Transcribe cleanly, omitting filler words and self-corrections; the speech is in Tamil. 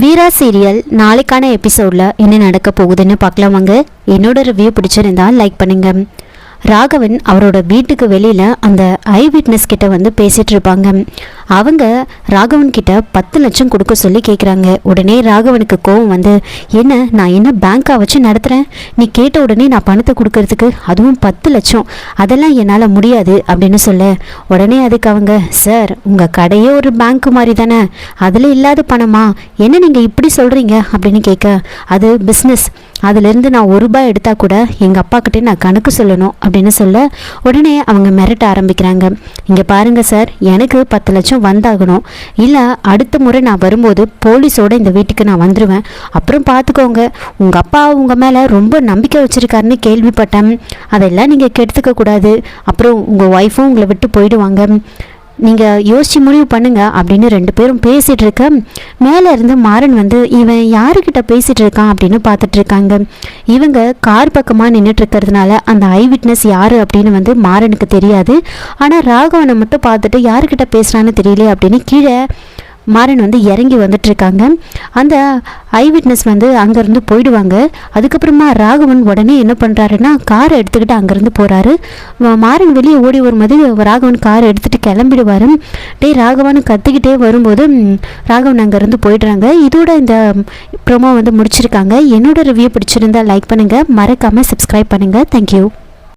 வீரா சீரியல் நாளைக்கான எபிசோடில் என்ன நடக்க போகுதுன்னு பார்க்கலாம் வாங்க. என்னோட ரிவ்யூ பிடிச்சிருந்தா லைக் பண்ணுங்க. ராகவன் அவரோட வீட்டுக்கு வெளியில் அந்த ஐ விட்னஸ் கிட்ட வந்து பேசிகிட்டு இருப்பாங்க. அவங்க ராகவன் கிட்ட 10 லட்சம் கொடுக்க சொல்லி கேட்குறாங்க. உடனே ராகவனுக்கு கோவம் வந்து, நான் என்ன பேங்காக வச்சு நடத்துகிறேன், நீ கேட்ட உடனே நான் பணத்தை கொடுக்கறதுக்கு, அதுவும் 10 லட்சம், அதெல்லாம் என்னால் முடியாது அப்படின்னு சொல்ல, உடனே அதுக்கு அவங்க, சார் உங்கள் கடையே ஒரு பேங்க் மாதிரி தானே, அதில் இல்லாத பணமா, என்ன நீங்கள் இப்படி சொல்கிறீங்க அப்படின்னு கேட்க, அது பிஸ்னஸ், அதுலேருந்து நான் 1 ரூபாய் எடுத்தால் கூட எங்கள் அப்பா கிட்டே நான் கணக்கு சொல்லணும் அப்படின்னு சொல்ல, உடனே அவங்க மிரட்ட ஆரம்பிக்கிறாங்க. இங்கே பாருங்கள் சார், எனக்கு 10 லட்சம் வந்தாகணும், இல்லை அடுத்த முறை நான் வரும்போது போலீஸோட இந்த வீட்டுக்கு நான் வந்துடுவேன், அப்புறம் பார்த்துக்கோங்க, உங்கள் அப்பா உங்கள் மேலே ரொம்ப நம்பிக்கை வச்சுருக்காருன்னு கேள்விப்பட்டேன், அதெல்லாம் நீங்கள் கெடுத்துக்க கூடாது, அப்புறம் உங்கள் ஒய்ஃபும் உங்களை விட்டு போயிடுவாங்க, நீங்கள் யோசிச்சு முடிவு பண்ணுங்க அப்படின்னு 2 பேரும் பேசிகிட்டு இருக்க, மேலே இருந்து மாறன் வந்து இவன் யாருக்கிட்ட பேசிகிட்டு இருக்கான் அப்படின்னு பார்த்துட்டு இருக்காங்க. இவங்க கார் பக்கமாக நின்றுட்டு இருக்கிறதுனால அந்த ஐ விட்னஸ் யார் அப்படின்னு வந்து மாறனுக்கு தெரியாது. ஆனால் ராகவனை மட்டும் பார்த்துட்டு யாருக்கிட்ட பேசுகிறான்னு தெரியல அப்படின்னு கீழே மாறன் வந்து இறங்கி வந்துட்டு இருக்காங்க. அந்த ஐ விட்னஸ் வந்து அங்கேருந்து போயிடுவாங்க. அதுக்கப்புறமா ராகவன் உடனே என்ன பண்ணுறாருன்னா காரை எடுத்துக்கிட்டு அங்கேருந்து போகிறாரு. மாறன் வெளியே ஓடி வரும்போது ராகவன் காரை எடுத்துகிட்டு கிளம்பிடுவார். ராகவன் கத்திக்கிட்டே வரும்போது ராகவன் அங்கேருந்து போயிடுறாங்க. இதோட இந்த ப்ரோமோ வந்து முடிச்சிருக்காங்க. என்னோட ரிவ்யூ பிடிச்சிருந்தா லைக் பண்ணுங்கள், மறக்காமல் சப்ஸ்கிரைப் பண்ணுங்கள். தேங்க்யூ.